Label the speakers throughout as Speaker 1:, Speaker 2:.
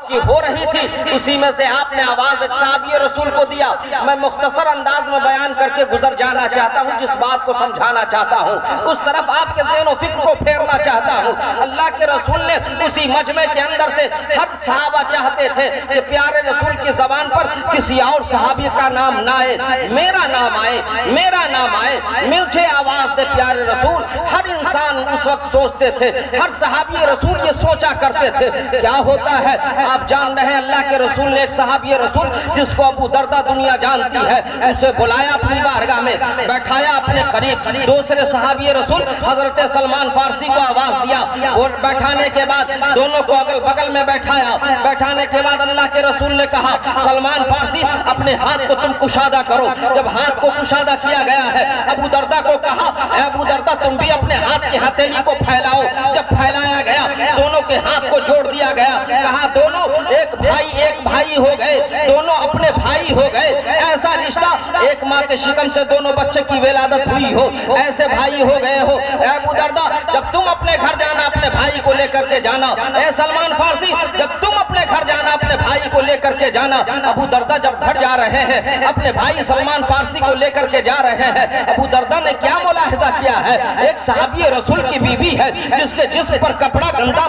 Speaker 1: آپ کی ہو رہی تھی، اسی میں سے آپ نے آواز ایک صحابی رسول کو دیا۔ میں مختصر انداز میں بیان کر کے گزر جانا چاہتا ہوں، جس بات کو سمجھانا چاہتا ہوں اس طرف آپ کے ذہن و فکر کو پھیرنا چاہتا ہوں۔ اللہ کے رسول نے اسی مجمع کے اندر سے ہر صحابہ چاہتے تھے کہ پیارے رسول کی زبان پر کسی اور صحابی کا نام نہ آئے، میرا نام آئے، میرا نام آئے، مجھے آواز دے پیارے رسول۔ ہر انسان اس وقت سوچتے تھے، ہر صحابی رسول یہ سوچا کرتے تھے کیا ہوتا ہے۔ آپ جان رہے ہیں اللہ کے رسول نے ایک صحابی رسول جس کو ابو دردہ دنیا جانتی ہے، اسے بلایا اپنی بارگاہ میں، بیٹھایا اپنے قریب۔ دوسرے صحابی رسول حضرت سلمان فارسی کو آواز دیا، اور بیٹھانے کے بعد دونوں کو اگل بغل میں بیٹھایا۔ بیٹھانے کے بعد اللہ کے رسول نے کہا سلمان فارسی اپنے ہاتھ کو تم کشادہ کرو۔ جب ہاتھ کو کشادہ کیا گیا ہے، ابو دردہ کو کہا اے ابو دردہ تم بھی اپنے ہاتھ کی ہتھیلی کو پھیلاؤ۔ جب پھیلایا گیا دونوں کے ہاتھ کو جوڑ دیا گیا، کہا دونوں ایک بھائی ہو گئے، دونوں اپنے بھائی ہو گئے۔ ایسا رشتہ ایک ماں کے شکم سے دونوں بچے کی ولادت ہوئی ہو، ایسے بھائی ہو گئے ہو۔ اے ابو دردہ جب تم اپنے گھر جانا اپنے بھائی کو لے کر کے جانا۔ اے سلمان فارسی جب تم اپنے گھر جانا اپنے بھائی کو لے کر کے جانا۔ ابو دردہ جب گھر جا رہے ہیں اپنے بھائی سلمان فارسی کو لے کر کے جا رہے ہیں، ابو دردہ نے کیا ملاحظہ کیا ہے؟ ایک صحابی رسول کی بیوی ہے جس کے جسم پر کپڑا گندا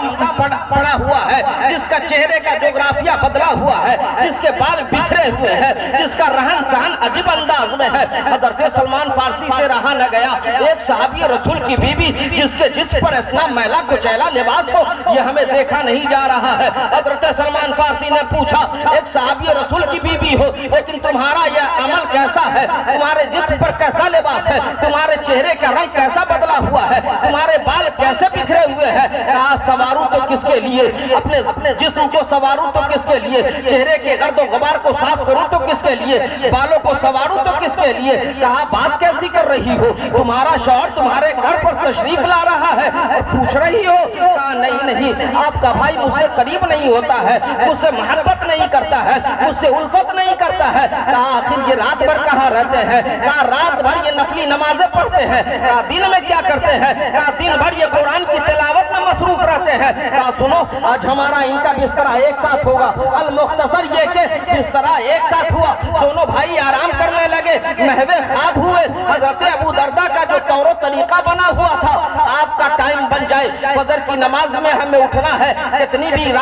Speaker 1: پڑا ہوا ہے، جس کا چہرے کا جغرافیہ بدلا ہوا ہے، جس کے بال بکھرے ہوئے ہیں، جس کا رہن سہن عجیب انداز میں ہے۔ حضرت سلمان فارسی سے رہا نہ گیا، ایک صحابی رسول کی بیوی جس کے جسم پر اتنا میلا کچیلا لباس ہو یہ ہمیں دیکھا نہیں جا رہا ہے۔ حضرت سلمان فارسی نے پوچھا ایک صحابی رسول کی بیوی ہو لیکن تمہارا یہ عمل کیسا ہے؟ تمہارے جسم پر کیسا لباس ہے؟ تمہارے چہرے کا رنگ کیسا بدلا ہوا ہے؟ تمہارے بال کیسے بکھرے ہوئے ہیں؟ کہا سواروں تو کس کے لیے، اپنے جسم کو سواروں تو کس کے لیے، چہرے کے گرد و غبار کو صاف کروں تو کس کے لیے، بالوں کو سواروں تو کس کے لیے؟ کہا بات کیسی کر رہی ہو؟ تمہارا شوہر تمہارے گھر پر تشریف لا رہا ہے اور پوچھ رہی ہو؟ کہا نہیں، آپ کا بھائی مجھ سے قریب نہیں ہوتا ہے، مجھ سے محبت نہیں کرتا ہے، مجھ سے الفت نہیں کرتا ہے۔ کہا آخر یہ رات بھر کہاں رہتے ہیں؟ کہا رات بھر یہ نفلی نمازیں پڑھتے ہیں۔ کہا دن میں کیا کرتے ہیں؟ کہا دن بھر یہ قرآن کی تلاوت میں مصروف رہتے ہیں۔ کہا سنو آج ہمارا ان کا بستر ایک ساتھ ہوگا۔ المختصر یہ کہ بستر ایک ساتھ ہوا، دونوں بھائی آرام کرنے لگے، محو خواب ہوئے۔ حضرت ابو دردہ کا جو طور و طریقہ بنا ہوا تھا آپ کا ٹائم بن جائے فجر کی نماز میں ہمیں اٹھنا ہے، کتنی ہی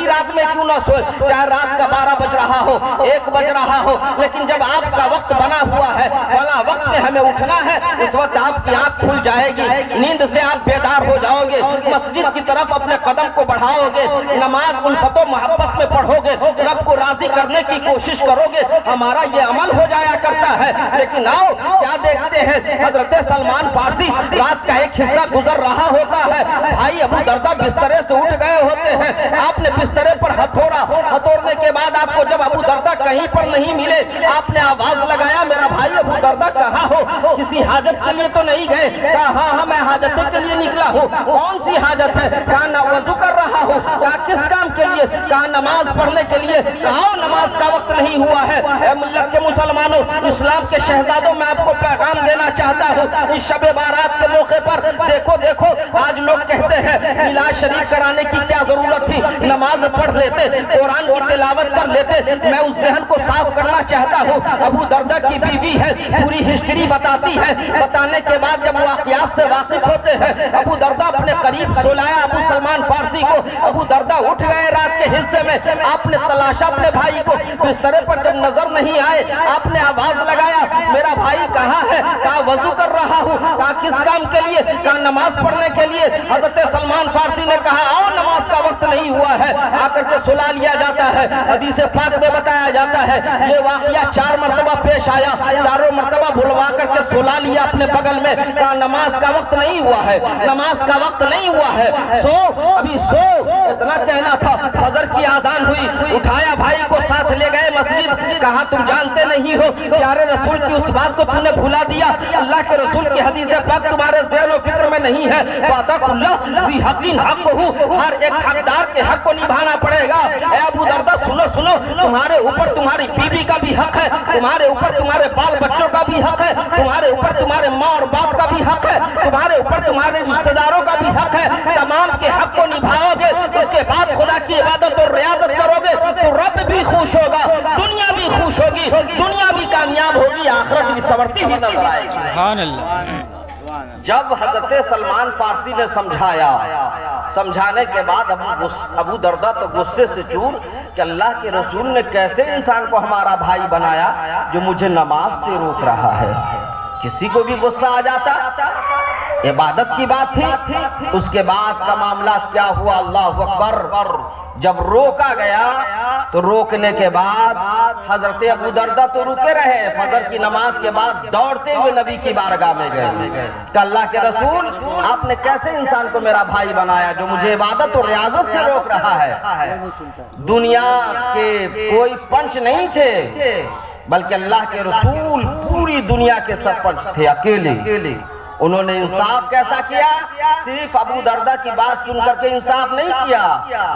Speaker 1: رات میں کیوں نہ سوئے، چاہے رات کا 12 بج رہا ہو 1 بج رہا ہو، لیکن جب آپ کا وقت بنا ہوا ہے فلاں وقت میں ہمیں اٹھنا ہے، اس وقت آپ کی آنکھ کھل جائے گی، نیند سے آپ بیدار ہو جاؤ گے، مسجد کی طرف اپنے قدم کو بڑھاؤ گے، نماز الفت و محبت میں پڑھو گے، رب کو راضی کرنے کی کوشش کرو گے، ہمارا یہ عمل ہو جایا کرتا ہے۔ لیکن آؤ کیا دیکھتے ہیں حضرت سلمان فارسی رات کا ایک حصہ گزر رہا ہوتا ہے، بھائی ابو دردہ بسترے سے اٹھ گئے ہوتے ہیں، آپ نے بسترے پر ہتھوڑنے کے بعد آپ کو جب ابو دردہ کہیں پر نہیں ملے آپ نے آواز لگایا میرا بھائی ابو دردہ کہاں ہو؟ کسی حاجت کے لیے تو نہیں گئے؟ کہا ہاں میں حاجت کے لیے نکلا ہوں۔ کون سی حاجت ہے؟ کہا نہ وضو کر رہا ہوں۔ کہا کس کام کے لیے؟ کہا نماز پڑھنے کے لیے۔ کہا نماز کا وقت نہیں ہوا ہے۔ اے ملت کے مسلمانوں، اسلام کے شہزادوں میں آپ کو پیغام دینا چاہتا ہوں، اس شب بارات کے موقع پر دیکھو آج لوگ کہتے ہیں میلاد شریف کرانے کی کیا ضرورت تھی، نماز پڑھ لیتے، قرآن کی تلاوت کر لیتے۔ میں اس ذہن کو صاف کرنا چاہتا ہوں، ابو دردہ کی بیوی ہے، پوری ہسٹری بتاتی ہے، بتانے کے بعد جب واقعات سے واقف ہوتے ہیں ابو دردہ اپنے قریب سلایا ابو سلمان فارسی کو، ابو دردہ اٹھ گئے رات کے حصے میں، آپ نے تلاشا اپنے بھائی کو، بسترے پر جب نظر نہیں آئے آپ نے آواز لگایا میرا بھائی کہاں ہے؟ کہا وضو کر رہا ہوں۔ کہا کس کام کے لیے؟ کہا نماز پڑھنے کے لیے۔ حضرت سلمان فارسی نے کہا آؤ نماز کا وقت نہیں ہوا ہے، آ کر کے سلا لیا جاتا ہے۔ حدیث پاک میں بتایا جاتا ہے یہ واقعہ 4 مرتبہ پیش آیا، چاروں مرتبہ بلوا کر کے سلا لیا اپنے بغل میں، کہا نماز کا وقت نہیں ہوا ہے، نماز کا وقت نہیں ہوا ہے، ابھی سو، اتنا کہنا تھا۔ فجر کی آذان ہوئی، اٹھایا بھائی کو ساتھ لے گئے مسجد، کہا تم جانتے نہیں ہو پیارے رسول کی اس بات کو تم نے بھلا دیا، اللہ کے رسول کی حدیث پاک تمہارے ذہن و فکر میں نہیں ہے، وَأَتَقُوا اللَّهَ ذِي حَقٍّ حَقَّهُ، ہر ایک حقدار کے حق کو نبھانا پڑے گا۔ اے ابو دردہ سنو، تمہارے اوپر تمہاری بیوی کا بھی حق ہے، تمہارے اوپر تمہارے بال بچوں کا بھی حق ہے، تمہارے اوپر تمہارے ماں اور باپ کا بھی بھی حق ہے, تمہارے اوپر تمہارے رشتہ داروں کا بھی حق ہے. تمام کے حق کو نبھاؤ گے, اس کے بعد خدا کی عبادت اور ریاضت کرو گے تو رب بھی خوش ہوگا, دنیا بھی خوش ہوگی, دنیا بھی کامیاب ہوگی, آخرت بھی سنورتی ہوئی نظر آئے گی.
Speaker 2: سبحان اللہ.
Speaker 1: جب حضرت سلمان فارسی نے سمجھایا, سمجھانے کے بعد ابو دردہ تو غصے سے چور کہ اللہ کے رسول نے کیسے انسان کو ہمارا بھائی بنایا جو مجھے نماز سے روک رہا ہے. کسی کو بھی غصہ آ جاتا, عبادت کی بات تھی. اس کے بعد کا معاملہ کیا ہوا, اللہ اکبر, جب روکا گیا تو روکنے کے بعد حضرت ابو دردہ تو رکے رہے, فجر کی نماز کے بعد دوڑتے ہوئے نبی کی بارگاہ میں گئے کہ اللہ کے رسول آپ نے کیسے انسان کو میرا بھائی بنایا جو مجھے عبادت اور ریاضت سے روک رہا ہے. دنیا کے کوئی پنچ نہیں تھے بلکہ اللہ کے رسول پوری دنیا کے سرپنچ تھے اکیلے. انہوں نے انصاف کیسا کیا, صرف ابو دردہ کی بات سن کر کے انصاف نہیں کیا,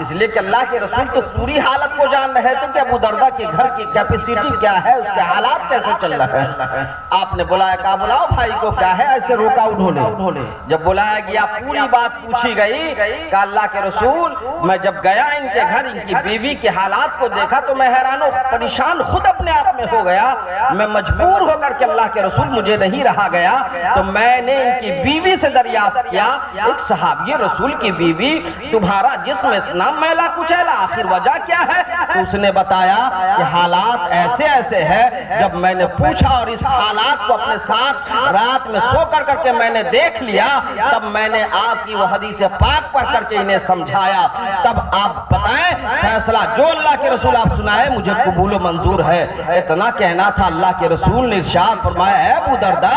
Speaker 1: اس لیے کہ اللہ کے رسول تو پوری حالت کو جان رہے تھے کہ ابو دردہ کے گھر کی کیپیسٹی کیا ہے, اس کے حالات کیسے چل رہے ہیں. آپ نے بلایا, کہا بلاؤ بھائی کو, کیا ہے, ایسے روکا انہوں نے. جب بلایا گیا پوری بات پوچھی گئی, کہا اللہ کے رسول میں جب گیا ان کے گھر, ان کی بیوی کے حالات کو دیکھا تو میں حیران و پریشان خود اپنے آپ میں ہو گیا. میں مجبور ہو کر کے اللہ کے رسول مجھے نہیں رہا گیا تو میں نے ان کی بیوی سے دریافت کیا, ایک صحابی رسول کی بیوی, تمہارا جسم اتنا میلا کچیلا, آخر وجہ کیا ہے؟ تو اس نے بتایا کہ حالات ایسے ایسے ہے. جب میں نے پوچھا اور اس حالات کو اپنے ساتھ رات میں سو کر کے میں نے دیکھ لیا, تب میں نے آپ کی وہ حدیث پاک پڑھ کر کے انہیں سمجھایا. تب آپ بتائیں فیصلہ جو اللہ کے رسول آپ سنائے مجھے قبول و منظور ہے. اتنا کہنا تھا, اللہ کے رسول نے ارشاد فرمایا, اے ابو دردہ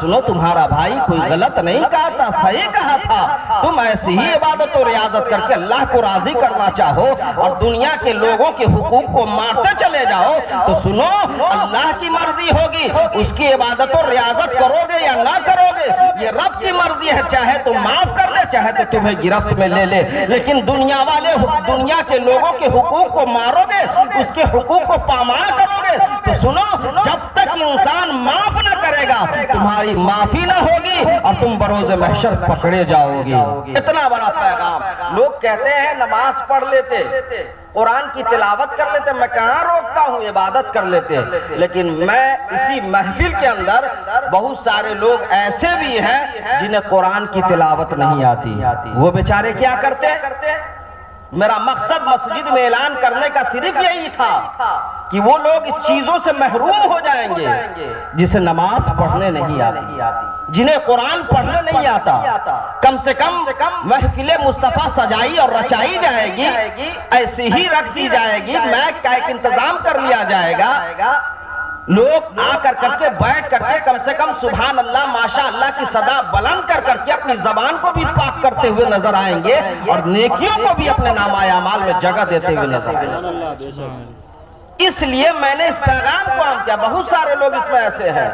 Speaker 1: سنو, تمہارا بھائی کوئی غلط نہیں کہا تھا, صحیح کہا تھا. تم ایسی ہی عبادت و ریاضت کر کے اللہ کو راضی کرنا چاہو اور دنیا کے لوگوں کے حقوق کو مارتے چلے جاؤ تو سنو, اللہ کی مرضی ہوگی, اس کی عبادت و ریاضت کرو گے یا نہ کرو گے یہ رب کی مرضی ہے. چاہے تو معاف کر دے, چاہے تو تمہیں گرفت میں لے لے, لیکن دنیا والے دنیا کے لوگوں کے حقوق کو مارو گے, اس کے حقوق کو پامال کرو گے تو سنو, جب تک انسان معاف نہ کرے گا تمہاری معافی نہ ہوگی اور تم بروز محشر پکڑے جاؤ گے. اتنا بڑا پیغام. لوگ کہتے ہیں نماز پڑھ لیتے, قرآن کی تلاوت کر لیتے, میں کہاں روکتا ہوں, عبادت کر لیتے, لیکن میں اسی محفل کے اندر بہت سارے لوگ ایسے بھی ہیں جنہیں قرآن کی تلاوت نہیں آتی. وہ بیچارے کیا کرتے؟ میرا مقصد مسجد میں اعلان کرنے کا صرف یہی تھا کہ وہ لوگ اس چیزوں سے محروم ہو جائیں گے جسے نماز پڑھنے نہیں آتی, جنہیں قرآن پڑھنے نہیں آتا. کم سے کم محفل مصطفیٰ سجائی اور رچائی جائے گی, ایسی ہی رکھ دی جائے گی, میک کا ایک انتظام کر لیا جائے گا, لوگ آ کر کے بیٹھ کر کے کم سے کم سبحان اللہ ماشاء اللہ کی صدا بلند کر کے اپنی زبان کو بھی پاک کرتے ہوئے نظر آئیں گے اور نیکیوں کو بھی اپنے نامۂ اعمال میں جگہ دیتے ہوئے نظر آئیں گے. اس لیے میں نے اس پیغام کو عام کیا. بہت سارے لوگ اس میں ایسے ہیں,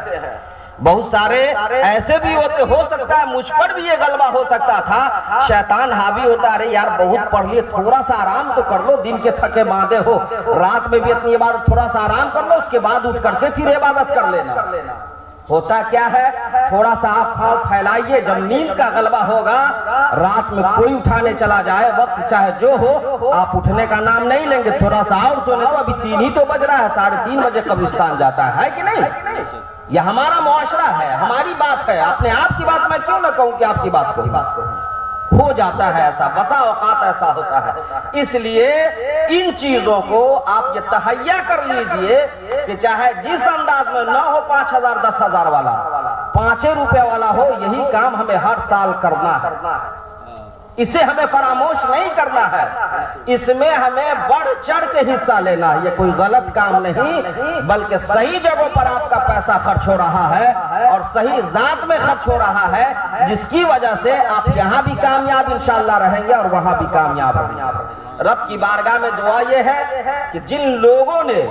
Speaker 1: بہت سارے ایسے بھی ہوتے, ہو سکتا ہے مجھ پر بھی یہ غلبہ ہو سکتا تھا, شیطان حاوی ہوتا, ارے یار بہت پڑھ لیے, تھوڑا سا آرام تو کر لو, دن کے تھکے باندھے ہو, رات میں بھی اتنی عبادت, تھوڑا سا آرام کر لو, اس کے بعد اٹھ کر کے پھر عبادت کر لینا. ہوتا کیا ہے, تھوڑا سا آپ پاؤں پھیلائیے, جب نیند کا غلبہ ہوگا, رات میں کوئی اٹھانے چلا جائے, وقت چاہے جو ہو, آپ اٹھنے کا نام نہیں لیں گے, تھوڑا سا اور سونے کو, ابھی 3 ہی تو بج رہا ہے, 3:30 بجے قبرستان جاتا ہے کہ نہیں؟ یہ ہمارا معاشرہ ہے, ہماری بات ہے, اپنے آپ کی بات میں کیوں نہ کہوں کہ آپ کی بات کو ہو جاتا ہے ایسا, بسا اوقات ایسا ہوتا ہے. اس لیے ان چیزوں کو آپ یہ تہیا کر لیجئے کہ چاہے جس انداز میں نہ ہو 5,000 10,000 والا, 5 روپے والا ہو, یہی کام ہمیں ہر سال کرنا ہے. اسے ہمیں فراموش نہیں کرنا ہے, اس میں ہمیں بڑھ چڑھ کے حصہ لینا ہے. یہ کوئی غلط کام نہیں بلکہ صحیح جگہوں پر آپ کا پیسہ خرچ ہو رہا ہے اور صحیح ذات میں خرچ ہو رہا ہے, جس کی وجہ سے آپ یہاں بھی کامیاب انشاءاللہ رہیں گے اور وہاں بھی کامیاب رہیں گے. رب کی بارگاہ میں دعا یہ ہے کہ جن لوگوں نے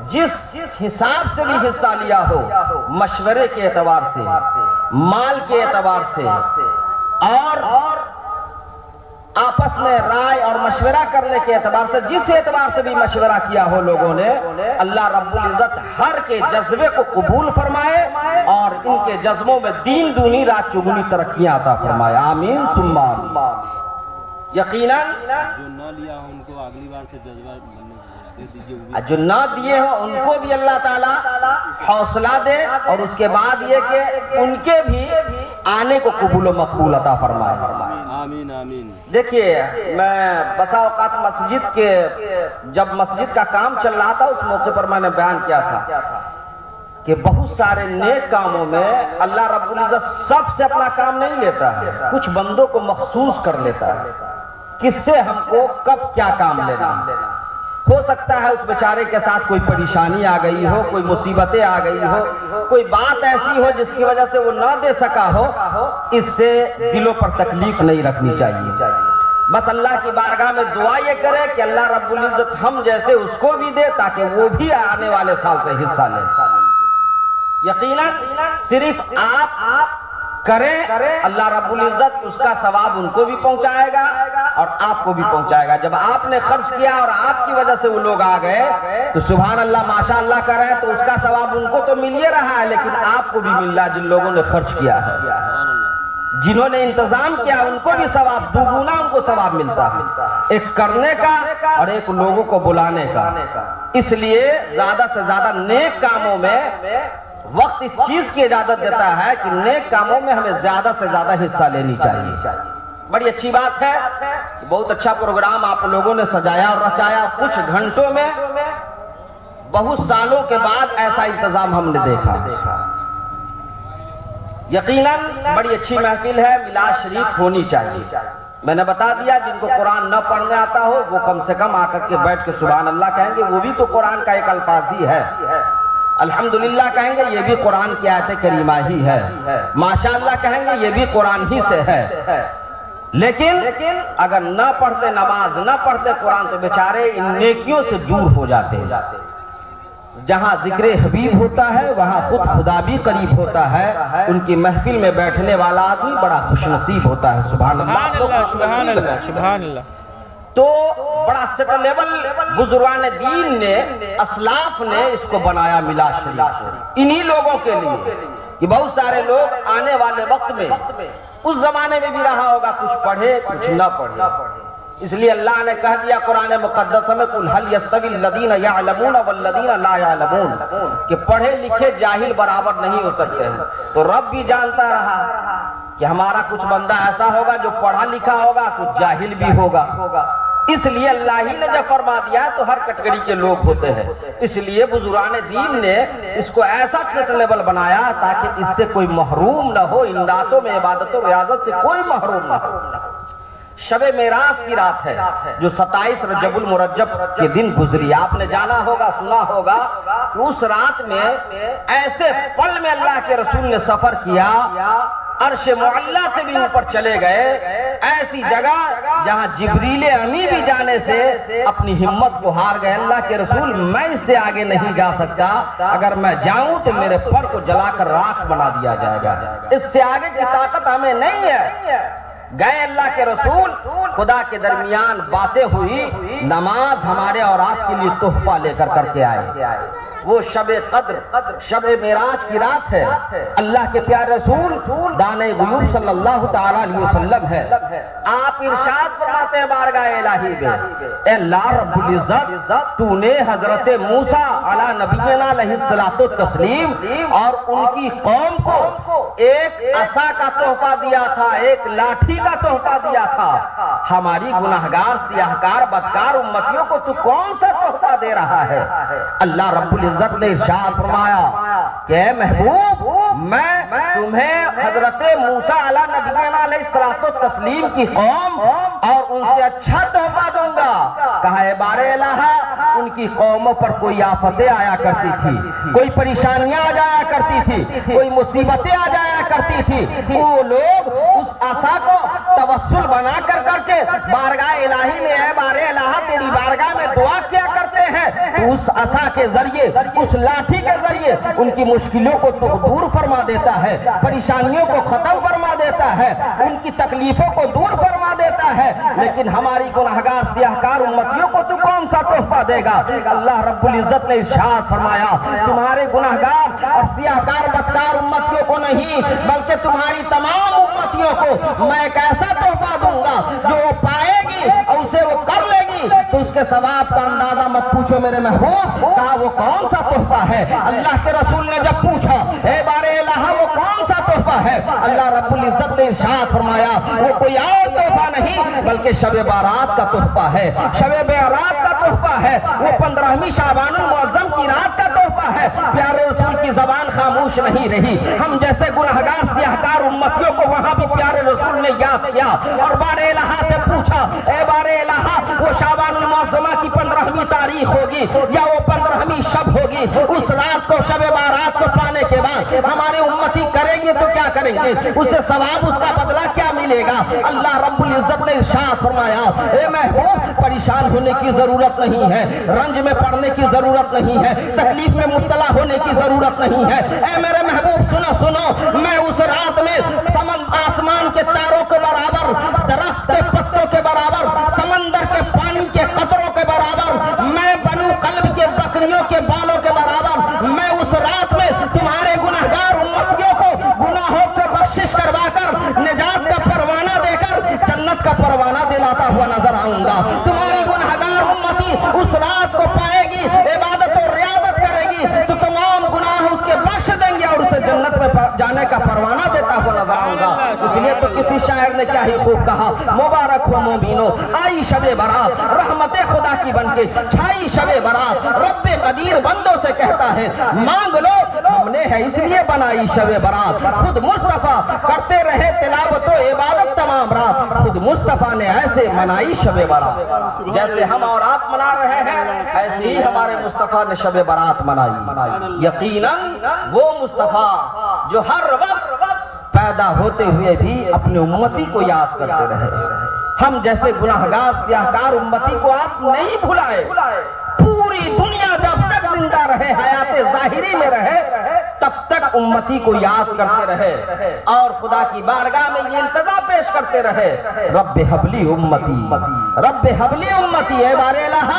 Speaker 1: جس حساب سے بھی حصہ لیا ہو, مشورے کے اعتبار سے, مال کے اعتبار سے اور آپس میں رائے اور مشورہ کرنے کے اعتبار سے جس اعتبار سے بھی مشورہ کیا ہو لوگوں نے، اللہ رب العزت ہر کے جذبے کو قبول فرمائے اور ان کے جذبوں میں دین دونی رات چگنی ترقیاں عطا فرمائے، آمین ثم آمین۔ یقیناً
Speaker 2: جو نہ لیا ہو ان کو اگلی بار سے جذبہ دے دیجیے،
Speaker 1: جو نہ دیے ہو ان کو بھی اللہ تعالیٰ حوصلہ دے، اور اس کے بعد یہ کہ ان کے بھی آنے کو قبول و مقبول عطا فرمائے۔
Speaker 2: آمین آمین۔
Speaker 1: دیکھیے، میں بسا اوقات مسجد کے جب مسجد کا کام چل رہا تھا اس موقع پر میں نے بیان کیا تھا کہ بہت سارے نیک کاموں میں اللہ رب العزت سب سے اپنا کام نہیں لیتا ہے، کچھ بندوں کو مخصوص کر لیتا ہے، کس سے ہم کو کب کیا کام لینا۔ ہو سکتا ہے اس بیچارے کے ساتھ کوئی پریشانی آ گئی ہو، کوئی مصیبتیں آ گئی ہو، کوئی بات ایسی ہو جس کی وجہ سے وہ نہ دے سکا ہو، اس سے دلوں پر تکلیف نہیں رکھنی چاہیے۔ بس اللہ کی بارگاہ میں دعا یہ کرے کہ اللہ رب العزت ہم جیسے اس کو بھی دے تاکہ وہ بھی آنے والے سال سے حصہ لے۔ یقیناً صرف آپ کریں، اللہ رب العزت اس کا ثواب ان کو بھی پہنچائے گا اور آپ کو بھی پہنچائے گا۔ جب آپ نے خرچ کیا اور آپ کی وجہ سے وہ لوگ آ گئے تو سبحان اللہ ماشاء اللہ کر رہے ہیں، تو اس کا ثواب ان کو تو مل ہی رہا ہے، لیکن آپ کو بھی مل رہا ہے جن لوگوں نے خرچ کیا ہے، جنہوں نے انتظام کیا ان کو بھی ثواب دوگنا ان کو ثواب ملتا ہے، ایک کرنے کا اور ایک لوگوں کو بلانے کا۔ اس لیے زیادہ سے زیادہ نیک کاموں میں وقت اس چیز کی اجازت دیتا ہے کہ نیک کاموں میں ہمیں زیادہ سے زیادہ حصہ لینی چاہیے۔ بڑی اچھی بات ہے، بہت اچھا پروگرام آپ لوگوں نے سجایا اور رچایا، کچھ گھنٹوں میں بہت سالوں کے بعد ایسا انتظام ہم نے دیکھا۔ یقیناً بڑی اچھی محفل ہے، میلاد شریف ہونی چاہیے۔ میں نے بتا دیا جن کو قرآن نہ پڑھنے آتا ہو وہ کم سے کم آ کر کے بیٹھ کے سبحان اللہ کہیں گے، وہ بھی تو قرآن کا ایک الفاظ ہی ہے، الحمدللہ کہیں گے یہ بھی قرآن کی آیت کریمہ ہی ہے، ماشاءاللہ کہیں گے یہ بھی قرآن ہی سے ہے۔ لیکن اگر نہ پڑھتے نماز، نہ پڑھتے قرآن تو بیچارے ان نیکیوں سے دور ہو جاتے ہیں۔ جہاں ذکر حبیب ہوتا ہے وہاں خود خدا بھی قریب ہوتا ہے، ان کی محفل میں بیٹھنے والا آدمی بڑا خوش نصیب ہوتا ہے۔ سبحان اللہ سبحان اللہ سبحان اللہ۔ تو بڑا سٹلیبل بزرگان دین نے، اسلاف نے اس کو بنایا میلاد شریف کو انہی لوگوں کے لیے کہ بہت سارے لوگ آنے والے وقت میں، اس زمانے میں بھی رہا ہوگا، کچھ پڑھے کچھ نہ پڑھے، اس لیے اللہ نے کہہ دیا قرآن مقدس میں قُلْ هَلْ يَسْتَوِي الَّذِينَ يَعْلَمُونَ وَالَّذِينَ لَا يَعْلَمُونَ، کہ پڑھے لکھے جاہل برابر نہیں ہو سکتے ہیں۔ تو رب بھی جانتا رہا کہ ہمارا کچھ بندہ ایسا ہوگا جو پڑھا لکھا ہوگا، کچھ جاہل بھی ہوگا، اس لیے اللہ ہی نے جب فرما دیا تو ہر کیٹیگری کے لوگ ہوتے ہیں۔ اس لیے بزرگان دین نے اس کو ایسا سیٹ لیول بنایا تاکہ اس سے کوئی محروم نہ ہو، ان راتوں میں عبادت و ریاضت سے کوئی محروم نہ ہو۔ شب معراج کی رات ہے جو 27 رجب المرجب کے دن گزری، آپ نے جانا ہوگا، سنا ہوگا کہ اس رات میں ایسے پل میں اللہ کے رسول نے سفر کیا، عرش معلیٰ سے بھی اوپر چلے گئے، ایسی جگہ جہاں جبریل امی بھی جانے سے اپنی ہمت کو ہار گئے۔ اللہ کے رسول میں اس سے آگے نہیں جا سکتا، اگر میں جاؤں تو میرے پر کو جلا کر راکھ بنا دیا جائے گا، اس سے آگے کی طاقت ہمیں نہیں ہے۔ گئے اللہ کے رسول، خدا کے درمیان باتیں ہوئی، نماز ہمارے اور آپ کے لیے تحفہ لے کر کے آئے۔ وہ شب قدر، شب معراج کی رات ہے، اللہ کے پیارے رسول دانے غیوب صلی اللہ تعالیٰ علیہ وسلم ہے۔ آپ ارشاد فرماتے ہیں بارگاہ الہی میں، اے اللہ رب العزت تو نے حضرت موسیٰ علی نبینا علیہ الصلوۃ والتسلیم اور ان کی قوم کو ایک عصا کا تحفہ دیا تھا، ایک لاٹھی کا تحفہ دیا تھا، ہماری گناہگار سیاہکار بدکار امتیوں کو تو کون سا تحفہ دے رہا ہے؟ اللہ رب العزت نے ارشاد فرمایا کہ اے محبوب میں تمہیں حضرت موسیٰ علیہ نبینا علیہ الصلوۃ والتسلیم کی قوم اور ان سے اچھا تحفہ دوں گا۔ کہا اے بار الہ، ان کی قوموں پر کوئی آفتیں آیا کرتی تھی، کوئی پریشانیاں آ جایا کرتی تھی، کوئی مصیبتیں آ جایا کرتی تھی، وہ لوگ اس عصا کو توسل بنا کر کے بارگاہ الہی میں اے بار الہ تیری بارگاہ میں دعا کیا کرتے ہیں تو اس عصا کے ذریعے، اس لاٹھی کے ذریعے ان کی مشکلوں کو تو دور فرما دیتا ہے، پریشانیوں کو ختم فرما دیتا ہے، ان کی تکلیفوں کو دور فرما دیتا ہے، لیکن ہماری گناہگار سیاہکار امتیوں کو تو کون سا تحفہ دے گا؟ اللہ رب العزت نے ارشاد فرمایا تمہارے گناہگار اور سیاہکار بدکار امتیوں کو نہیں بلکہ تمہاری تمام امتیوں کو میں ایک ایسا تحفہ دوں گا جو وہ پائے گی اور اسے وہ کر لے گی تو اس کے ثواب کا اندازہ مت پوچھو میرے محبوب، کہا وہ کون سا تحفہ ہے؟ اللہ کے رسول نے جب پوچھا اے بار الہ وہ کون سا تحفہ ہے؟ اللہ رب العزت نے ارشاد فرمایا وہ کوئی اور تحفہ نہیں بلکہ شب بارات کا تحفہ ہے، شب بارات کا تحفہ ہے، وہ 15ویں شعبان المعظم کی رات کا تحفہ ہے۔ پیارے رسول کی زبان خاموش نہیں رہی، ہم جیسے گنہگار سیاہکار امتیوں کو وہاں بھی پیارے رسول نے یاد کیا اور بار الہ سے پوچھا اے بار الہ وہ شعبان المعظمہ کی 15ویں تاریخ ہوگی یا وہ 15ویں شب ہوگی، اس رات کو شب بارات کو پانے کے بعد ہماری امتی کرے گی تو کیا کریں گے؟ اسے ثواب اس کا بدلہ کیا ملے گا؟ اللہ رب العزت نے ارشاد فرمایا اے محبوب پریشان ہونے کی ضرورت نہیں ہے، رنج میں پڑنے کی ضرورت نہیں ہے، تکلیف میں مبتلا ہونے کی ضرورت نہیں ہے۔ اے میرے محبوب سنو میں اس رات میں آسمان کے تاروں کے برابر، درخت کے پتوں کے برابر، سمندر کے پانی کے قطروں کے برابر، میں بنو قلب کے بکریوں کے بالوں کے برابر، میں اس رات میں تمہارے گناہگار امتیوں کو گناہوں سے بخشش کروا کر نجات کا پروانہ دے کر جنت کا پروانہ دلاتا ہوا نظر آؤں گا۔ تمہاری گناہگار امتی اس رات کو پائے گی، عبادت و ریاضت کرے گی تو تمام گناہ اس کے بخش دیں گے اور اسے جنت میں جانے کا پروانہ دیتا ہوا نظر آؤں گا۔ اس لیے تو کسی شاعر نے کیا ہی خوب کہا مبارک ہو مومنو آئی شب برات رحمت خدا کی بن کے چھائی شب برات، رب قدیر بندوں سے کہتا ہے مانگ لو ہم نے ہے اس لیے بنائی شب برات، خود مصطفیٰ کرتے رہے تلاوت و عبادت تمام رات، خود مصطفیٰ نے ایسے منائی شب برات، جیسے ہم اور آپ منا رہے ہیں ایسے ہی ہمارے مصطفیٰ نے شب برات منائی۔ یقیناً وہ مصطفیٰ جو ہر وقت پیدا ہوتے ہوئے بھی اپنی امتی کو یاد کرتے رہے، ہم جیسے گناہگار سیاہکار امتی کو آپ نہیں بھلائے۔ پوری دنیا جب تک زندہ رہے، حیات ظاہری میں رہے، تب تک امتی کو یاد کرتے رہے اور خدا کی بارگاہ میں یہ التجا پیش کرتے رہے رب حبلی امتی، رب حبلی امتی، اے بار الہ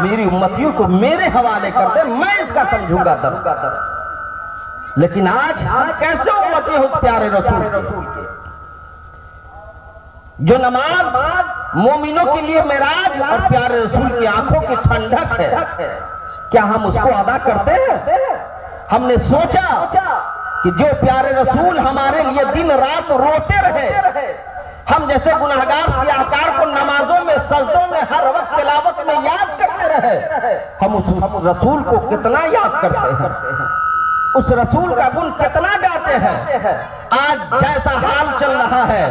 Speaker 1: میری امتیوں کو میرے حوالے کر دے، میں اس کا سمجھوں گا درد۔ لیکن آج ہم کیسے امتی ہو پیارے رسول کے؟ جو نماز مومنوں کے لیے معراج اور پیارے رسول کی آنکھوں کی ٹھنڈک ہے، کیا ہم اس کو ادا کرتے ہیں؟ ہم نے سوچا کہ جو پیارے رسول ہمارے لیے دن رات روتے رہے، ہم جیسے گناہگار سیاہکار کو نمازوں میں سجدوں میں ہر وقت تلاوت میں یاد کرتے رہے، ہم اس رسول کو کتنا یاد کرتے ہیں، اس رسول کا گن کتنا گاتے ہیں۔ آج جیسا حال چل رہا ہے،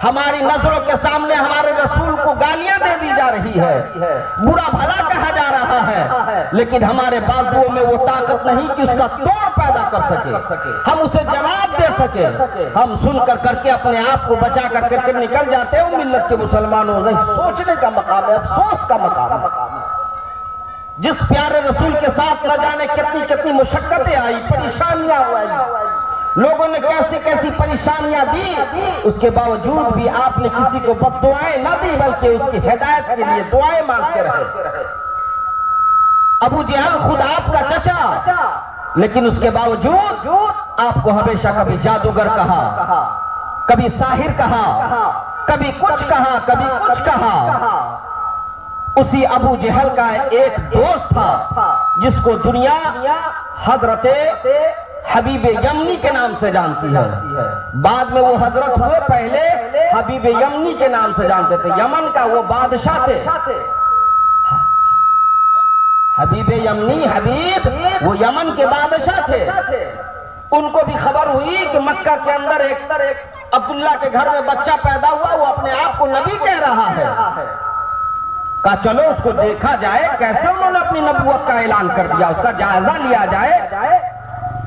Speaker 1: ہماری نظروں کے سامنے ہمارے رسول کو گالیاں دے دی جا رہی ہے، برا بھلا کہا جا رہا ہے، لیکن ہمارے بازوؤں میں وہ طاقت نہیں کہ اس کا توڑ پیدا کر سکے، ہم اسے جواب دے سکے۔ ہم سن کر کے اپنے آپ کو بچا کر کے نکل جاتے ہیں۔ ملت کے مسلمانوں نہیں، سوچنے کا مقام ہے، افسوس کا مقام ہے۔ جس پیارے رسول کے ساتھ نہ جانے کتنی کتنی مشقتیں آئی، پریشانیاں آئی، لوگوں نے کیسی کیسی پریشانیاں دی، اس کے باوجود بھی آپ نے کسی کو بد دعائیں نہ دی بلکہ اس کی ہدایت کے لیے دعائیں مانگتے رہے۔ ابو جہل خود آپ کا چچا، لیکن اس کے باوجود آپ کو ہمیشہ کبھی جادوگر کہا، کبھی ساحر کہا، کبھی کچھ کہا، کبھی کچھ کہا۔ اسی ابو جہل کا ایک دوست تھا جس کو دنیا حضرت حبیب یمنی کے نام سے جانتی ہے، بعد میں وہ حضرت ہوئے، پہلے حبیب یمنی کے نام سے جانتے تھے، یمن کا وہ بادشاہ تھے۔ حبیب یمنی، حبیب وہ یمن کے بادشاہ تھے۔ ان کو بھی خبر ہوئی کہ مکہ کے اندر ایک عبداللہ کے گھر میں بچہ پیدا ہوا، وہ اپنے آپ کو نبی کہہ رہا ہے۔ کہا چلو اس کو دیکھا جائے، کیسے انہوں نے اپنی نبوت کا اعلان کر دیا، اس کا جائزہ لیا جائے۔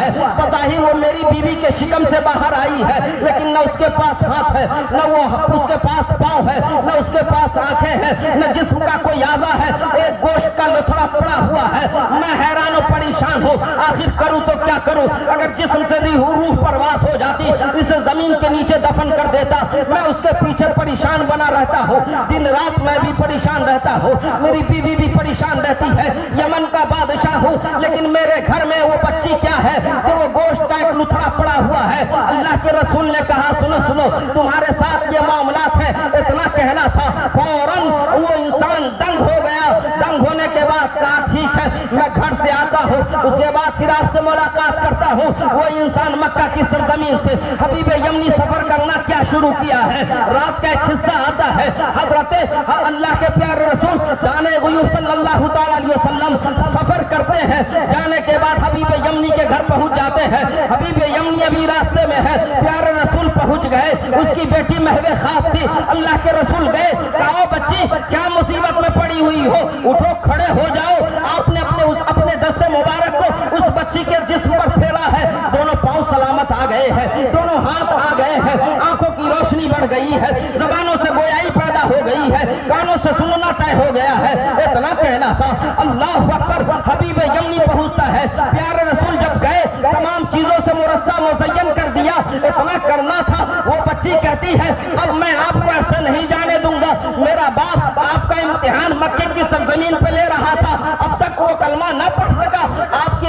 Speaker 1: ہے، بظاہر وہ میری بیوی کے شکم سے باہر آئی ہے، لیکن نہ اس کے پاس ہاتھ ہے، نہ وہ اس کے پاس پاؤں ہے، نہ اس کے پاس آنکھیں ہیں، نہ جسم کا کوئی اعضا ہے، ایک گوشت کا لتھڑا پڑا ہوا ہے۔ میں حیران و پریشان ہوں، آخر کروں تو کیا کروں؟ اگر جسم سے روح پرواز ہو جاتی، اسے زمین کے نیچے دفن کر دیتا۔ میں اس کے پیچھے پریشان بنا رہتا ہوں، دن رات میں بھی پریشان رہتا ہوں، میری بیوی بھی پریشان رہتی ہے۔ یمن کا بادشاہ ہوں، لیکن میرے گھر میں وہ بچی کیا ہے کہ وہ گوشت کا ایک لتھڑا پڑا ہوا ہے۔ اللہ کے رسول نے کہا سنو سنو، تمہارے ساتھ یہ معاملات ہیں۔ اتنا کہنا تھا، فوراً وہ انسان دنگ ہو گیا۔ دنگ ہونے کے بعد کہا ٹھیک ہے، میں گھر سے آتا ہوں، اس کے بعد پھر آپ سے ملاقات کرتا ہوں۔ وہ انسان مکہ کی سرزمین سے حبیب یمنی سفر کرنا کیا شروع کیا ہے۔ رات کا ایک حصہ آتا ہے، حضرت اللہ کے پیارے رسول دانے غیوب صلی اللہ تعالی علیہ وسلم سفر کرتے ہیں۔ جانے کے بعد حبیب یمنی کے گھر پہنچ جاتے ہیں۔ حبیب یمنی ابھی راستے میں ہے، پیارے رسول پہنچ گئے۔ اس کی بیٹی محو خواب تھی، اللہ کے رسول گئے، کہا بچی کیا مصیبت میں پڑی ہوئی ہو، اٹھو کھڑے ہو جاؤ۔ آپ نے اپنے دست مبارک کو اس بچی کے جسم پر پھیرا ہے، دونوں پاؤں سلامت آ گئے ہیں، دونوں ہاتھ آ گئے ہیں، آنکھوں کی روشنی بڑھ گئی ہے، زبانوں سے گویائی پیدا ہو گئی ہے، کانوں سے سننا طے ہو گیا ہے۔ اتنا کہنا تھا، اللہ اکبر۔ حبیب یمنی پہنچتا ہے، پیارے رسول جب گئے تمام چیزوں سے مرصع مزین کر دیا، اتنا کرنا تھا۔ وہ بچی کہتی ہے اب میں آپ کو ایسے نہیں جانے دوں گا، میرا باپ آپ کا امتحان مکے کی سرزمین پہ لے رہا تھا، اب تک وہ کلمہ نہ پڑھ سکا، آپ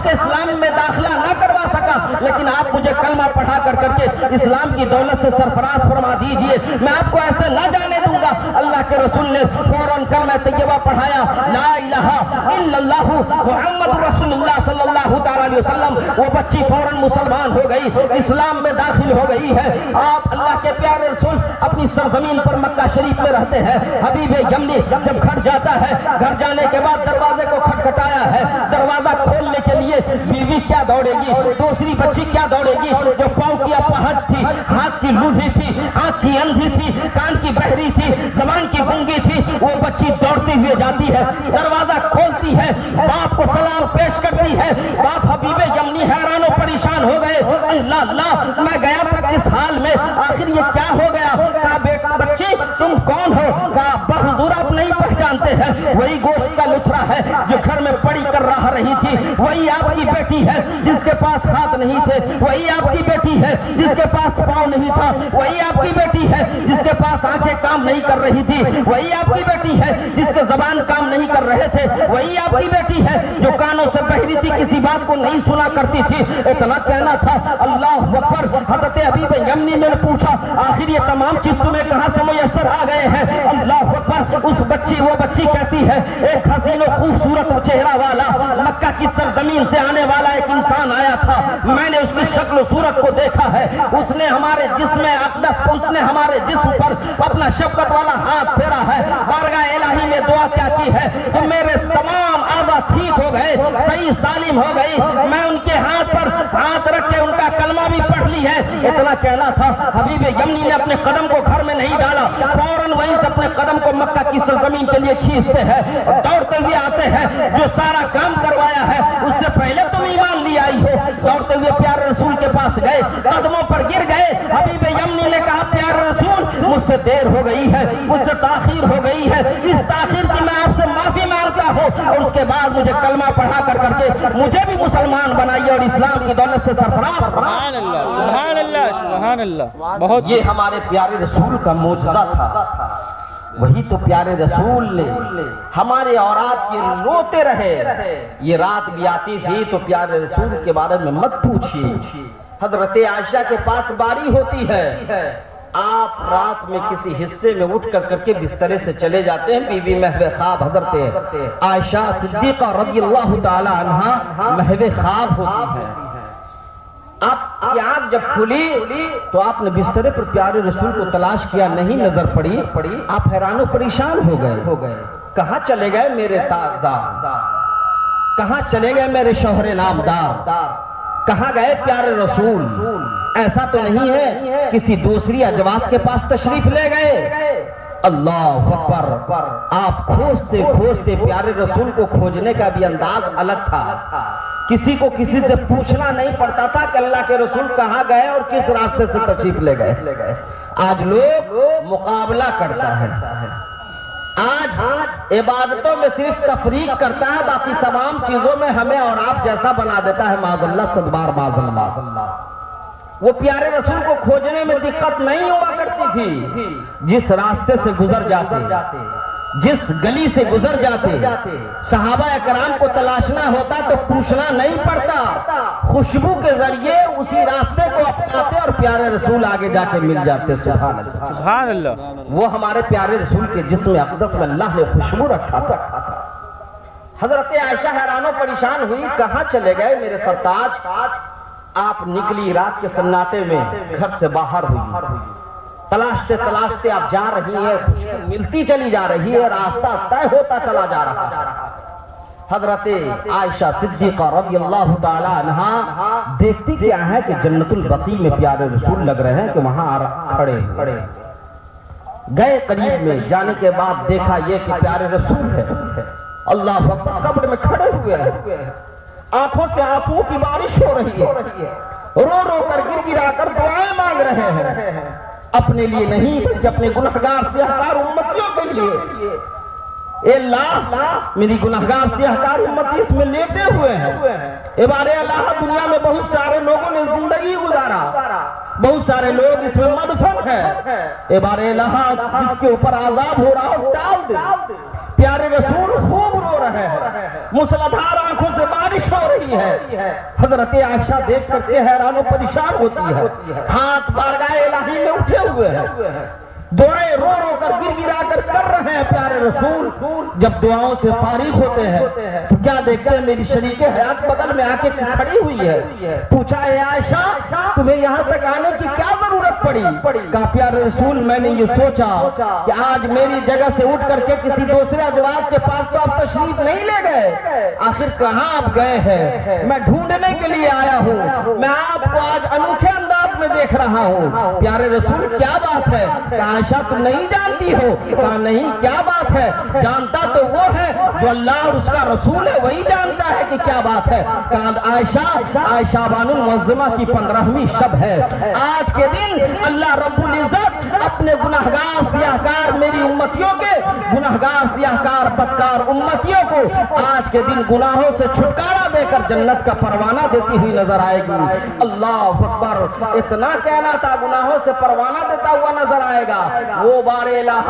Speaker 1: کے اسلام میں داخلہ نہ کروا سکا، لیکن آپ مجھے کلمہ پڑھا کر کے اسلام کی دولت سے سرفراز فرما دیجئے، میں آپ کو ایسے نہ جانے دوں گا۔ اللہ کے رسول نے فوراً کلمہ طیبہ پڑھایا، لا الہ الا اللہ محمد رسول اللہ صلی اللہ تعالی علیہ وسلم۔ وہ بچی فوراً مسلمان ہو گئی، اسلام میں داخل ہو گئی ہے۔ آپ اللہ کے پیارے رسول اپنی سرزمین پر مکہ شریف میں رہتے ہیں۔ حبیب یمنی جب گھر جاتا ہے، گھر جانے کے بعد دروازے کو کھٹکھٹایا ہے، دروازہ کھولنے کے لیے بیوی کیا دوڑے گی، دوسری بچی کیا دوڑے گی جو پاؤں کی اپاہج تھی، ہاتھ کی لوڈھی تھی، آنکھ کی اندھی تھی، کان کی بہری تھی، زبان کی گونگی تھی، وہ بچی دوڑتی ہوئی جاتی ہے، دروازہ کھولتی ہے، باپ کو سلام پیش کرتی ہے۔ باپ حبیب یمنی حیران و پریشان ہو گئے، اللہ اللہ میں گیا تھا کس حال میں، آخر یہ کیا ہو گیا؟ کہا بیٹا بچی تم کون ہو؟ کہا ابا حضور آپ نہیں پہچانتے ہیں، وہی گوشت کا لتھڑا ہے جو گھر میں پڑی کر رہا رہی تھی، وہی آپ کی بیٹی ہے جس کے پاس ہاتھ نہیں تھے، وہی آپ کی بیٹی ہے جس کے پاس پاؤں نہیں تھا، وہی آپ کی بیٹی ہے جس کے پاس آنکھیں کام نہیں کر رہی تھی، وہی آپ کی بیٹی ہے جس کے زبان کام نہیں کر رہے تھے، وہی آپ کی بیٹی ہے جو کانوں سے بہری تھی، کسی بات کو نہیں سنا کرتی تھی۔ اتنا کہنا تھا، اللہ اکبر۔ حضرت حبیب یمنی نے پوچھا آخر یہ تمام چیز تمہیں کہاں سے میسر آ گئے ہیں؟ اللہ اکبر۔ وہ بچی کہتی ہے ایک حسین و خوبصورت چہرہ والا مکہ کی سرزمین سے آنے والا ایک انسان آیا تھا، میں نے اس کی شکل و صورت کو دیکھا ہے، اس نے ہمارے جسم اقدس، اس نے ہمارے جسم پر اپنا شفقت والا ہاتھ پھیرا ہے، بارگاہ الہی میں دعا کیا کی ہے کہ میرے تمام اعضاء ٹھیک ہو گئے، صحیح سالم ہو گئی، میں ان کے ہاتھ پر ہاتھ رکھ کے ان کا کلمہ بھی پڑھ لی ہے۔ اتنا کہنا تھا، حبیب یمنی نے اپنے قدم کو گھر میں نہیں ڈالا، فوراً وہیں سے اپنے قدم کو مکہ کی سرزمین کے لیے کھینچتے ہیں، دوڑتے ہوئے آتے ہیں، جو سارا کام کروایا ہے اس سے پہلے تم ایمان لے آئی ہو۔ دوڑتے ہوئے پیارے رسول کے پاس گئے، قدموں پر گر گئے۔ حبیب یمنی نے کہا پیارے رسول مجھ سے دیر ہو گئی ہے، مجھ سے تاخیر ہو گئی ہے، اس تاخیر کی میں آپ سے معافی مانگتا ہوں، اور اس کے بعد مجھے کلمہ پڑھا کر کے مجھے بھی مسلمان بنائیے اور اسلام کی دولت سے سرفراز۔
Speaker 2: سبحان اللہ سبحان اللہ سبحان اللہ۔ بہت
Speaker 1: یہ ہمارے پیارے رسول کا معجزہ تھا، وہی تو پیارے رسول نے ہمارے اوراد کے روتے رہے۔ یہ رات بھی آتی تھی تو پیارے رسول کے بارے میں مت پوچھیے، حضرت عائشہ کے پاس باری ہوتی ہے، آپ رات میں کسی حصے میں اٹھ کر کے بسترے سے چلے جاتے ہیں، بی بی محو خواب حضرت عائشہ صدیقہ رضی اللہ تعالی عنہا محو خواب ہوتی ہے۔ آپ کی آنکھ جب کھلی تو آپ نے بسترے پر پیارے رسول کو تلاش کیا، نہیں نظر پڑی، آپ حیران و پریشان ہو گئے، کہاں چلے گئے میرے تاجدار، کہاں چلے گئے میرے شوہر نامدار، کہاں گئے پیارے رسول؟ ایسا تو نہیں ہے کسی دوسری اجواز کے پاس تشریف لے گئے؟ اللہ اکبر، آپ کھوجتے کھوجتے پیارے رسول کو کھوجنے کا بھی انداز الگ تھا. کسی کو کسی سے پوچھنا نہیں پڑتا تھا کہ اللہ کے رسول کہاں گئے اور کس راستے سے تشریف لے گئے. آج لوگ مقابلہ کرتا ہے، آج عبادتوں میں صرف تفریق کرتا ہے، باقی تمام چیزوں میں ہمیں اور آپ جیسا بنا دیتا ہے. معاذ اللہ، صدبار معاذ اللہ. وہ پیارے رسول کو کھوجنے میں دقت نہیں ہوا کرتی تھی. جس راستے سے گزر جاتے، جس گلی سے گزر جاتے، صحابہ اکرام کو تلاشنا ہوتا تو پوچھنا نہیں پڑتا، خوشبو کے ذریعے اسی راستے کو اپناتے اور پیارے رسول آگے جا کے مل جاتے. سبحان اللہ،
Speaker 3: سبحان اللہ.
Speaker 1: وہ ہمارے پیارے رسول کے جسم اقدس میں اللہ نے خوشبو رکھا تھا. حضرت عائشہ حیران و پریشان ہوئی، کہاں چلے گئے میرے سرتاج؟ آپ نکلی رات کے سناٹے میں، گھر سے باہر ہوئی، تلاشتے تلاشتے آپ جا رہی ہیں، خوشبو ملتی چلی جا رہی ہے، راستہ طے ہوتا چلا جا رہا ہے. حضرت عائشہ صدیقہ رضی اللہ تعالی عنہا دیکھتی کیا ہے کہ جنت البقیع میں پیارے رسول لگ رہے ہیں کہ وہاں کھڑے گئے. قریب میں جانے کے بعد دیکھا یہ کہ پیارے رسول ہے. اللہ اکبر، قبر میں کھڑے ہوئے ہیں، آنکھوں سے آنسو کی بارش ہو رہی ہے، رو رو کر گر گرا کر دعائیں مانگ رہے ہیں، اپنے لیے نہیں بلکہ اپنے گنہگار سیاہکار امتیوں کے لیے. اے اللہ، میری گنہگار سیاہکار امتی اس میں لیٹے ہوئے ہیں. اے بارے اللہ، دنیا میں بہت سارے لوگوں نے زندگی گزارا، بہت سارے لوگ اس میں مدفن ہیں. اے بارے اللہ، جس کے اوپر عذاب ہو رہا ہو ٹال دے. پیارے رسول خوب رو رہے ہیں، موسلادھار آنکھوں سے بارش ہو رہی ہے. حضرت عائشہ دیکھ کر کے حیران و پریشان ہوتی ہے، ہاتھ بارگاہ الہی میں اٹھے ہوئے ہیں، دعائیں رو رو کر گر گرا کر رہے ہیں. پیارے رسول جب دعاؤں سے فارغ ہوتے ہیں تو کیا دیکھتے ہیں؟ میری شریک حیات بغل میں آ کے کھڑی ہوئی ہے. پوچھا، اے عائشہ، تمہیں یہاں تک آنے کی کیا ضرورت پڑی؟ کہا، پیارے رسول میں نے یہ سوچا کہ آج میری جگہ سے اٹھ کر کے کسی دوسرے ازواج کے پاس تو آپ تشریف نہیں لے گئے، آخر کہاں آپ گئے ہیں؟ میں ڈھونڈنے کے لیے آیا ہوں، میں آپ کو آج انوکھے انداز میں دیکھ رہا ہوں. پیارے رسول کیا بات ہے؟ عائشہ تم نہیں جانتی ہو؟ کہا نہیں، کیا بات ہے؟ جانتا تو وہ ہے جو اللہ اور اس کا رسول ہے، وہی جانتا ہے کہ کیا بات ہے. کہا عائشہ بانو المعظمہ کی 15ویں شب ہے. آج کے دن اللہ رب العزت اپنے گناہگار سیاہکار میری امتیوں کے گناہگار سیاہکار بدکار امتیوں کو آج کے دن گناہوں سے چھٹکارا دے کر جنت کا پروانہ دیتی ہوئی نظر آئے گی. اللہ اکبر، اتنا کہنا تھا، گناہوں سے پروانہ دیتا ہوا نظر آئے گا. وہ بار الہ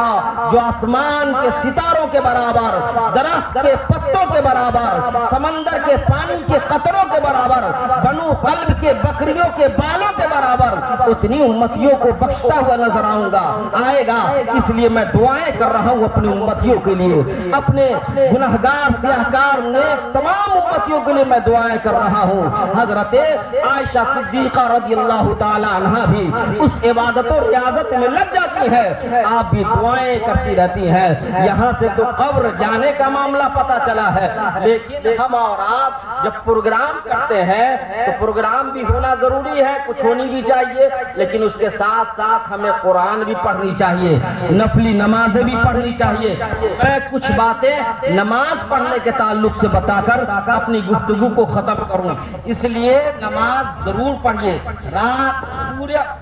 Speaker 1: جو آسمان کے ستاروں کے برابر، درخت کے پتوں کے برابر، سمندر کے پانی کے قطروں کے برابر، بنو قلب کے بکریوں کے بالوں کے برابر، اتنی امتیوں کو بخشتا ہوا نظر آئے گا. اس لیے میں دعائیں کر رہا ہوں اپنی امتیوں کے لیے، اپنے گنہگار سیاہکار نیک تمام امتیوں کے لیے میں دعائیں کر رہا ہوں. حضرت عائشہ صدیقہ رضی اللہ تعالی عنہا بھی اس عبادت و ریاضت میں لگ جاتی ہے، آپ بھی دعائیں کرتی رہتی ہیں. یہاں سے تو قبر جانے کا معاملہ پتا چلا ہے، لیکن ہم اور آپ جب پروگرام کرتے ہیں تو پروگرام بھی ہونا ضروری ہے، کچھ ہونی بھی چاہیے، لیکن اس کے ساتھ ساتھ ہمیں قرآن بھی پڑھنی چاہیے، نفلی نمازیں بھی پڑھنی چاہیے. میں کچھ باتیں نماز پڑھنے کے تعلق سے بتا کر اپنی گفتگو کو ختم کروں. اس لیے نماز ضرور پڑھیے. رات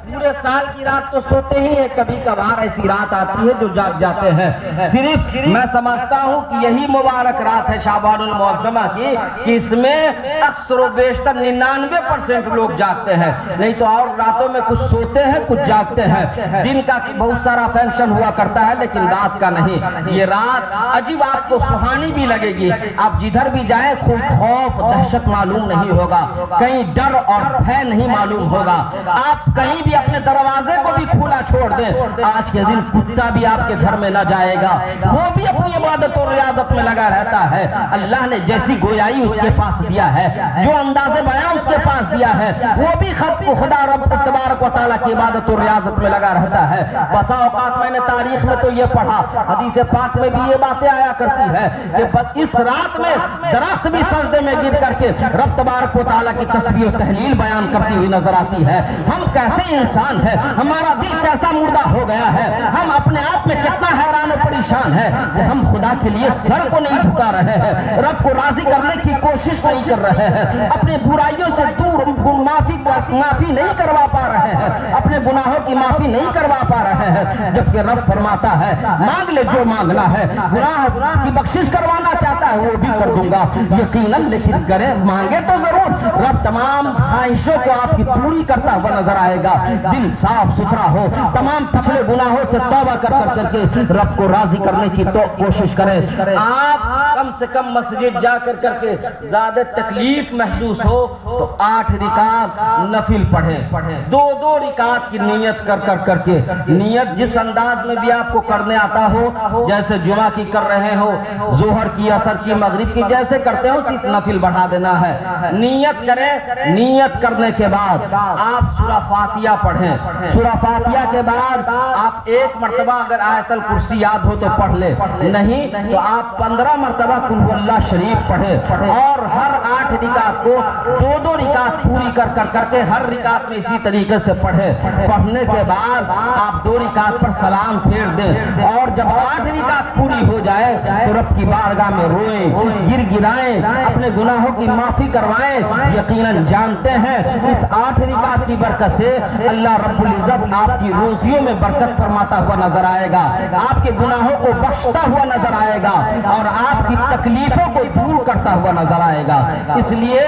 Speaker 1: پورے سال کی رات تو سوتے ہی ہیں، کبھی کبھار ایسی رات آتی ہے جو جاگ جاتے ہیں. صرف میں سمجھتا ہوں کہ یہی مبارک رات ہے شعبان المعظمہ کی کہ اس میں اکثر و بیشتر 99% لوگ جاگتے ہیں، نہیں تو اور راتوں میں کچھ سوتے ہیں کچھ جاگتے ہیں. دن کا بہت سارا فنکشن ہوا کرتا ہے لیکن رات کا نہیں. یہ رات عجیب آپ کو سہانی بھی لگے گی. آپ جدھر بھی جائیں کوئی خوف دہشت معلوم نہیں ہوگا، کہیں ڈر اور بھے نہیں معلوم ہوگا. آپ کہیں بھی اپنے دروازے کو بھی کھلا چھوڑ دیں، آج کے دن کتا بھی آپ کے گھر میں نہ جائے گا، وہ بھی اپنی عبادت اور ریاضت میں لگا رہتا ہے اللہ نے جیسی گویائی اس کے پاس دیا ہے، جو انداز بیان اس کے پاس دیا ہے، وہ بھی خط کو خدا رب تبارک و تعالیٰ کی عبادت و ریاضت میں لگا رہتا ہے۔ بسا اوقات میں نے تاریخ میں تو یہ پڑھا، حدیث پاک میں بھی یہ باتیں آیا کرتی ہے کہ اس رات میں درخت بھی سجدے میں گر کر کے رب تبارک و تعالیٰ کی تسبیح و تحلیل بیان کرتی ہوئی نظر آتی ہے۔ ہم کیسے انسان ہیں، ہمارا دل کیسا مردہ ہو گیا ہے، ہم اپنے آپ میں کتنا حیران و پریشان ہے کہ ہم خدا کے لیے سر کو نہیں جھکا رہے ہیں، رب کو راضی کرنے کی کوشش نہیں کر رہے ہیں، اپنے برائیوں سے دور معافی نہیں کروا پا رہے ہیں، اپنے گناہوں کی معافی نہیں کروا پا رہے ہیں، جبکہ رب فرماتا ہے مانگ لے جو مانگنا ہے، گناہ کی بخشش کروانا چاہتا ہے وہ بھی کر دوں گا یقیناً، لیکن کرے مانگے تو ضرور۔ رب تمام خواہشوں کو آپ کی پوری کرتا ہوا نظر آئے گا، دل صاف ستھرا ہو، تمام پچھلے گناہوں سے توبہ کر کے رب کو راضی کرنے کی تو کوشش کرے۔ آپ کم سے کم مسجد جا کر کے زیادہ تکلیف محسوس ہو تو 8 رکعت نفل پڑھیں، 2 رکعت کی نیت کر کے، نیت جس انداز میں بھی آپ کو کرنے آتا ہو، جیسے جمعہ کی کر رہے ہو، ظہر کی، عصر کی، مغرب کی، جیسے کرتے ہو صرف نفل بڑھا دینا ہے۔ نیت کریں، نیت کرنے کے بعد آپ سورہ فاتحہ پڑھیں، سورہ فاتحہ کے بعد آپ 1 مرتبہ اگر آیت الکرسی یاد ہو تو پڑھ لے، نہیں تو آپ 15 مرتبہ قل هو اللہ شریف پڑھیں، اور ہر 8 رکعت کو 2 رکعت پوری کر کے ہر رکعت میں اسی طریقے سے پڑھیں۔ پڑھنے کے بعد آپ 2 رکعت پر سلام پھیر دیں، اور جب 8 رکعت پوری ہو جائے تو رب کی بارگاہ میں روئیں، گر گرائیں، اپنے گناہوں کی معافی کروائیں۔ یقیناً جانتے ہیں اس 8 رکعت کی برکت سے اللہ رب العزت آپ کی روزیوں میں برکت فرماتا ہوا نظر آئے گا، آپ کے گناہوں کو بخشتا ہوا نظر آئے گا، اور آپ کی تکلیفوں کو دور کرتا ہوا نظر آئے گا۔ اس لیے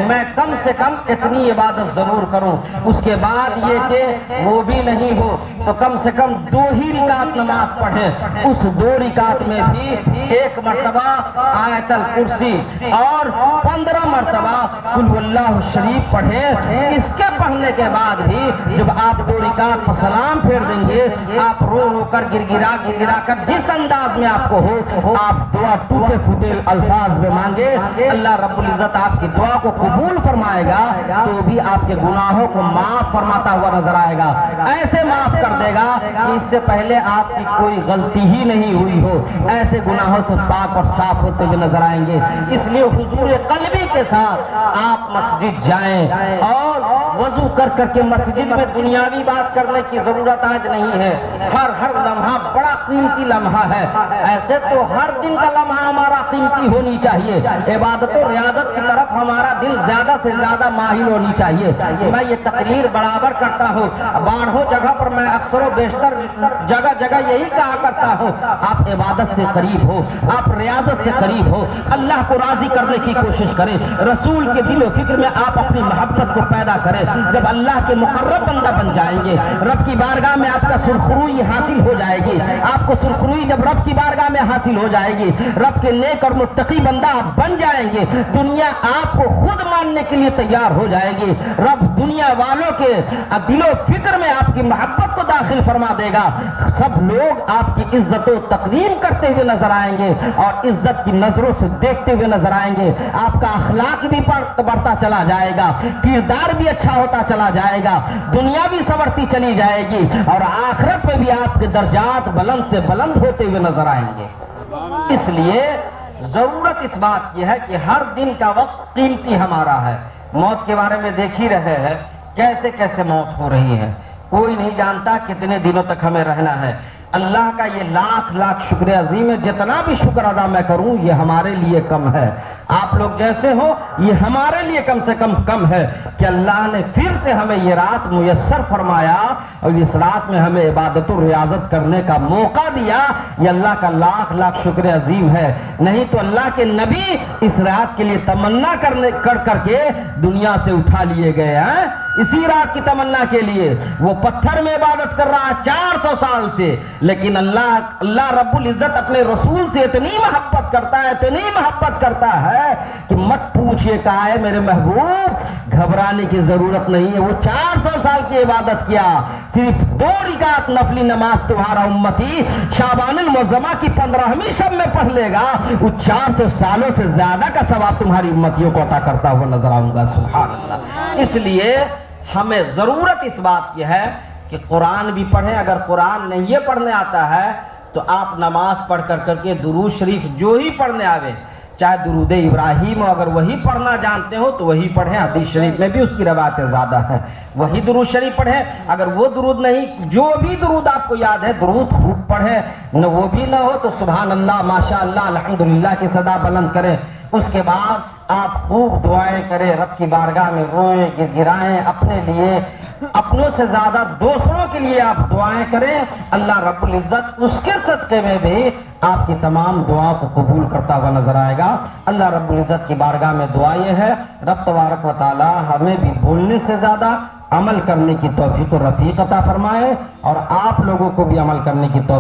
Speaker 1: میں کم سے کم اتنی عبادت ضرور کروں۔ اس کے بعد یہ کہ وہ بھی نہیں ہو تو کم سے کم 2 ہی رکعت نماز پڑھیں، اس 2 رکعت میں بھی 1 مرتبہ آیت الکرسی اور 15 مرتبہ قل هو اللہ شریف پڑھیں۔ اس کے پڑھنے کے بعد بھی جب آپ 2 رکعت پر سلام پھیر دیں گے، آپ رو کر گر گرا کر جس انداز میں آپ کو ہو آپ دعا ٹوٹے پھوٹے الفاظ میں مانگے، اللہ رب العزت آپ کی دعا کو قبول فرمائے گا، تو بھی آپ کے گناہوں کو معاف فرماتا ہوا نظر آئے گا، ایسے معاف کر دے گا کہ اس سے پہلے آپ کی کوئی غلطی ہی نہیں ہوئی ہو، ایسے گناہوں سے پاک اور صاف ہوتے ہوئے نظر آئیں گے۔ اس لیے حضور قلبی کے ساتھ آپ مسجد جائیں، اور وضو کر کے مسجد میں دنیاوی بات کرنے کی ضرورت آج نہیں ہے۔ ہر لمحہ بڑا قیمتی لمحہ ہے، ایسے تو ہر دن کا لمحہ ہمارا قیمتی ہونی چاہیے، عبادت و ریاضت کی طرف ہمارا دل زیادہ سے زیادہ مائل ہونی چاہیے۔ میں یہ تقریر برابر کرتا ہوں، باہروں جگہ پر میں اکثر و بیشتر جگہ یہی کہا کرتا ہوں، آپ عبادت سے قریب ہو، آپ ریاضت سے قریب ہو، اللہ کو راضی کرنے کی کوشش کریں، رسول کے دل و فکر میں آپ اپنی محبت کو پیدا کریں۔ جب اللہ کے مقرب بندہ بن جائیں گے، رب کی بارگاہ میں آپ کا سرخروئی حاصل ہو جائے گی، آپ کو سرخروئی جب رب کی بارگاہ میں حاصل ہو جائے گی، رب کے نیک اور متقی بندہ آپ بن جائیں گے، دنیا آپ کو خود ماننے کے لیے تیار ہو جائے گی، رب دنیا والوں کے دل و فکر میں آپ کی محبت کو داخل فرما دے گا، سب لوگ آپ کی عزت و تقدیم کرتے ہوئے نظر آئیں گے، اور عزت کی نظروں سے دیکھتے ہوئے نظر آئیں گے، آپ کا اخلاق بھی بڑھتا چلا جائے گا، کردار بھی اچھا ہوتا چلا جائے گا، دنیا بھی سنورتی چلی جائے گی، اور آخرت میں بھی آپ کے درجات بلند سے بلند ہوتے ہوئے نظر آئیں گے۔ اس لیے ضرورت اس بات کی ہے کہ ہر دن کا وقت قیمتی ہمارا ہے۔ موت کے بارے میں دیکھ ہی رہے ہیں کیسے کیسے موت ہو رہی ہے، کوئی نہیں جانتا کتنے دنوں تک ہمیں رہنا ہے۔ اللہ کا یہ لاکھ شکر عظیم ہے، جتنا بھی شکر ادا میں کروں یہ ہمارے لیے کم ہے، آپ لوگ جیسے ہو یہ ہمارے لیے کم سے کم ہے کہ اللہ نے پھر سے ہمیں یہ رات میسر فرمایا، اور اس رات میں ہمیں عبادت و ریاضت کرنے کا موقع دیا، یہ اللہ کا لاکھ شکر عظیم ہے۔ نہیں تو اللہ کے نبی اس رات کے لیے تمنا کر کے دنیا سے اٹھا لیے گئے ہیں، اسی رات کی تمنا کے لیے وہ پتھر میں عبادت کر رہا ہے 400 سال سے، لیکن اللہ رب العزت اپنے رسول سے اتنی محبت کرتا ہے کہ مت پوچھئے، کہا ہے میرے محبوب گھبرانے کی ضرورت نہیں ہے. وہ 400 سال کی عبادت کیا, صرف 2 رکعت نفلی نماز تمہارا امتی شعبان المعظمہ کی 15ویں شب میں پڑھ لے گا, وہ 400 سالوں سے زیادہ کا ثواب تمہاری امتیوں کو عطا کرتا ہوا نظر آؤں گا. سبحان اللہ. اس لیے ہمیں ضرورت اس بات کی ہے کہ قرآن بھی پڑھیں. اگر قرآن نہیں پڑھنے آتا ہے تو آپ نماز پڑھ کر کے درود شریف جو ہی پڑھنے آوے, چاہے درود ابراہیم ہو, اگر وہی پڑھنا جانتے ہو تو وہی پڑھیں. حدیث شریف میں بھی اس کی روایتیں زیادہ ہیں, وہی درود شریف پڑھیں. اگر وہ درود نہیں, جو بھی درود آپ کو یاد ہے درود خوب پڑھیں. نہ وہ بھی نہ ہو تو سبحان اللہ, ماشاء اللہ, الحمدللہ کی صدا بلند کریں. اس کے بعد آپ خوب دعائیں کریں, رب کی بارگاہ میں روئیں, گڑگڑائیں, اپنے لیے, اپنوں سے زیادہ دوسروں کے لیے آپ دعائیں کریں. اللہ رب العزت اس کے صدقے میں بھی آپ کی تمام دعاؤں کو قبول کرتا ہوا نظر آئے گا. اللہ رب العزت کی بارگاہ میں دعا یہ ہے, رب تبارک و تعالی ہمیں بھی بولنے سے زیادہ عمل کرنے کی توفیق و رفیق عطا فرمائے, اور آپ لوگوں کو بھی عمل کرنے کی توفیق